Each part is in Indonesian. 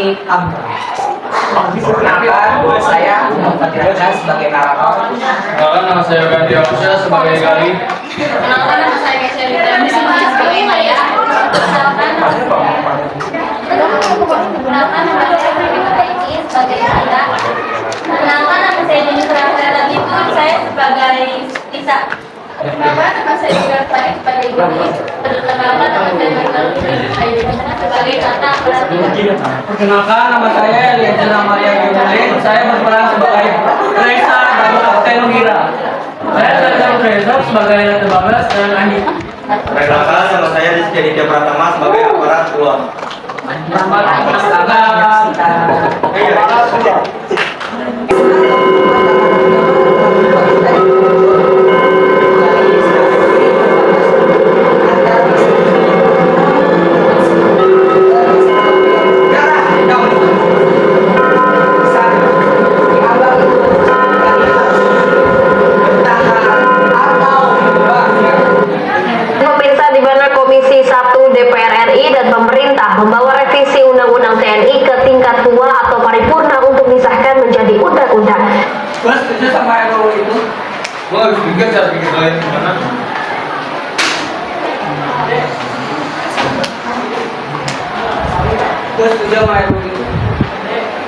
Fahmi Amrah. Perkenalkan, saya Muhammad Irawan sebagai narator. Perkenalkan, nama saya Gandhi Arsya sebagai Gali. Perkenalkan, nama saya Kesha Ditami sebagai Maya. Perkenalkan, nama saya Fahmi Taiki sebagai Ida. Perkenalkan, nama saya Dini Surabaya itu saya sebagai Lisa. Perkenalkan, nama saya Dini Surabaya sebagai Dini. Perkenalkan, nama saya Ayu sebagai Tata. Perkenalkan, nama saya Liana Maria Yunulin. Saya berperan sebagai Reza dan Kapten Gira. Saya Serta Reza sebagai Tebagas dan Andi. Perkenalkan, nama saya Rizky Aditya Pratama sebagai aparat keluar. Pemirsa, di mana Komisi 1 DPR RI dan pemerintah membawa revisi Undang-Undang TNI ke tingkat tua atau paripurna untuk disahkan menjadi undang-undang. Gue setuju sama RUU itu. Gue harus pikir cara pikir lain gimana? Gue setuju sama RUU itu.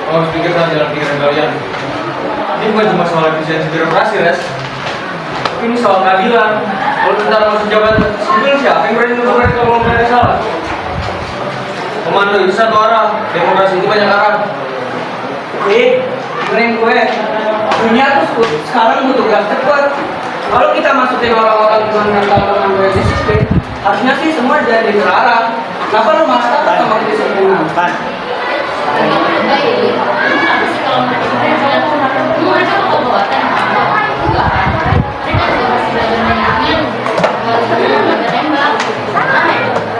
Gue harus pikir cara jalan pikiran kalian. Ini bukan cuma soal efisiensi birokrasi, Res. Tapi ini soal keadilan. Kalau tentara masuk jabatan sipil, siapa yang berani nuntut mereka kalau mereka salah? Komando itu satu arah, demokrasi itu banyak arah. Dengerin gue. Dunia tuh sekarang butuh gerak cepat. Kalau kita masukin orang-orang dengan gue disiplin, harusnya sih semua jadi terarah. Kenapa lu malah takut sama kedisiplinan?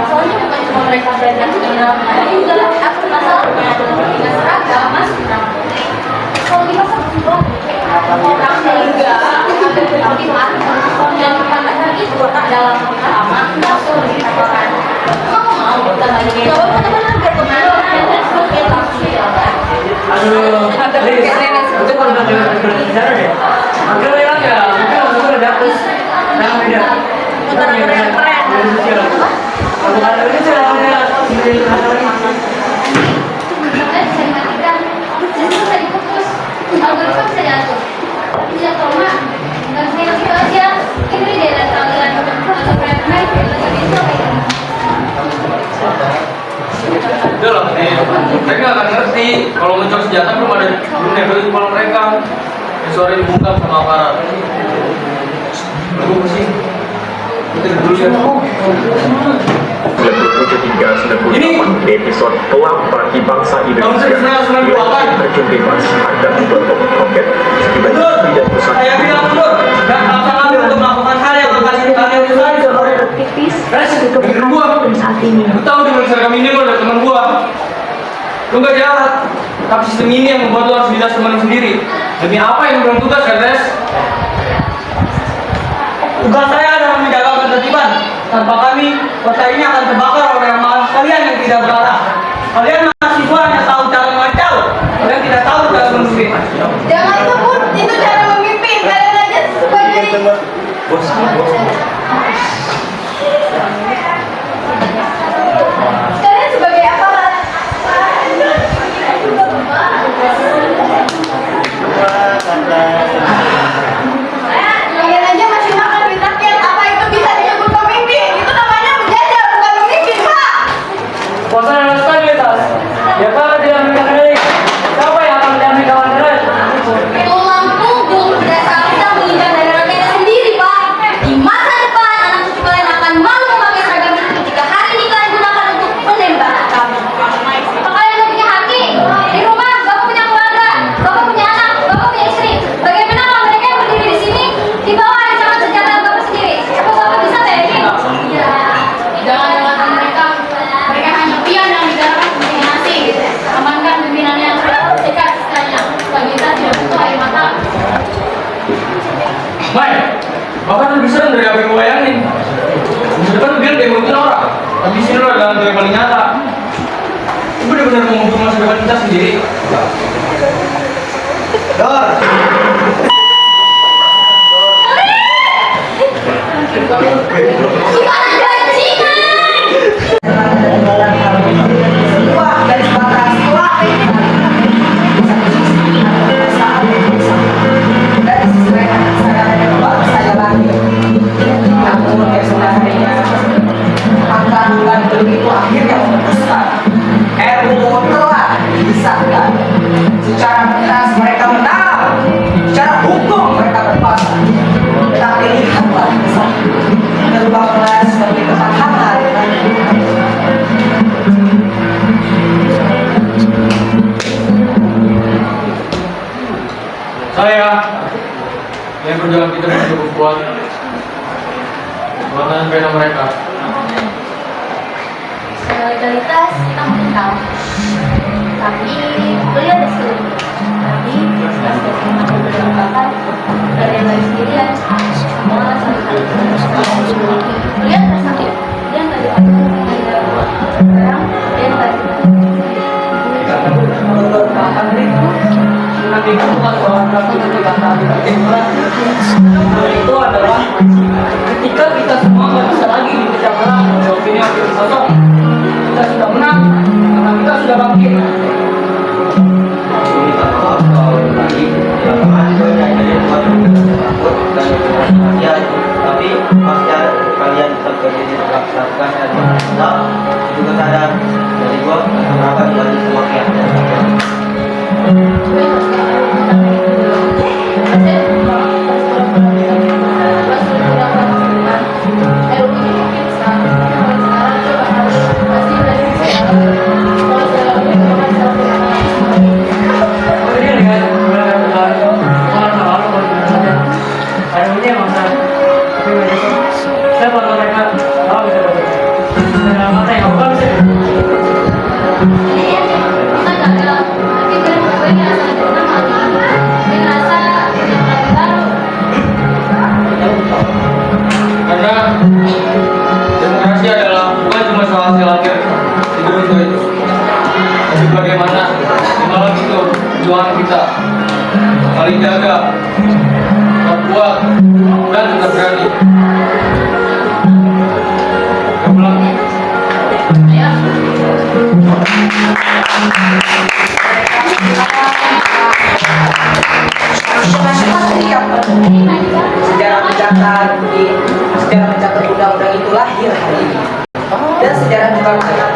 Soalnya bukan cuma mereka belajar kenal, tapi juga aku masalahnya dengan seragam mas. Kalau di pasar orang sehingga tapi dan kita lagi kotak dalam halaman langsung ditawarkan. Mau kita balik coba teman-teman biar kemana dan sebagai langsung jalan. Aduh, itu kalau udah bicara deh. Mungkin bilang ya, mungkin aku udah dapet yang beda. Kalau ada ini saya ada Udah lah, mereka akan ngerti. Kalau mencok senjata belum ada nebel di kepala mereka. Sore dibuka sama aparat. Lalu pusing. Kita dulu ya. 97 hingga 98 episode Kelab Bagi Bangsa Indonesia terjun bebas hadap kelompok roket setibanya tidak pusat. saya bilang mundur, dan paksa kami untuk melakukan hal yang akan kalian usaha di seluruh Aktivis dengerin gua. saat ini. Lu tahu dengan seragam ini lo ada teman gua. Lu gak jahat, tapi sistem ini yang membuat lu harus dinas teman sendiri. Demi apa yang belum tugas kan, Res? tugas saya adalah menjaga ketertiban. Tanpa kami, kota ini akan terbakar oleh malah kalian yang tidak berarah. Kalian mahasiswa hanya tahu cara mengacau, kalian tidak tahu cara memimpin. Jangan sebut itu cara memimpin, kalian aja sebagai kalian sebagai aparat. Kalian aja masih makan duit rakyat, apa itu bisa disebut pemimpin? Itu namanya menjajah, bukan memimpin, Pak. Bosan dan stabilitas. Ya kalau tidak menjaga siapa yang akan menjamin kawan kalian? Tulang punggung tidak seharusnya menginjak dari rakyatnya sendiri, Pak. Di masa depan, anak cucu kalian akan malu memakai seragam itu ketika hari ini kalian gunakan untuk menembak kami. Apa kalian gak punya hati? Di rumah, Bapak punya keluarga, Bapak punya anak, Bapak punya istri. Bagaimana kalau mereka yang berdiri di sini di bawah ancaman senjata Bapak sendiri? Apa Bapak bisa bayangin? Iya. Jangan dengarkan mereka. Mereka hanya pion yang digarapkan koordinasi. Amankan pimpinannya. Sikat istilahnya. Stabilitas tidak butuh air mata. Mai, Bapak lebih sering dari apa yang gue bayangin. Di depan biar dia memimpin orang. Tapi di sini lo adalah yang paling nyata. Gue benar-benar mau membunuh masa depan kita sendiri. Dor. Gimana gajinya? Wah, garis batas. Wah, dari sisi lain saya baru saja lahir. Namun kesebenarnya angka dan itu akhirnya memutuskan RUU telah disahkan. Secara tegas mereka menang, secara hukum mereka berkuasa. Tetapi lihatlah besar terbanglah sebagai tempat hangat. Saya yang perjuangan kita masih cukup kuat. Mana pena mereka? Legalitas kita mental, tapi beliau ada seluruh. Tapi sebagai berdasarkan dari dari sendirian, semua sama kali beliau tersakit, dia nggak diatur, sekarang dia nggak Menurut Pak Andri, nanti itu bukan soal berarti ketika kami bertimbulan. Itu adalah ketika kita semua nggak bisa lagi dipecah belah opini kosong. Kita sudah menang karena kita sudah bangkit. Aku minta maaf kalau tadi yang kemarin dari buat takut dan kematian, tapi pasti kalian tetap berdiri tegak lakukan dan tetap juga sadar dari gua berapa dari semua pihak. Karena demokrasi adalah bukan cuma soal hasil akhir itu, tapi bagaimana di malam itu perjuangan kita saling jaga, tetap kuat dan tetap berani. Yang pulang. Sejarah mencatat undang-undang itu lahir hari ini. Dan sejarah juga mencatat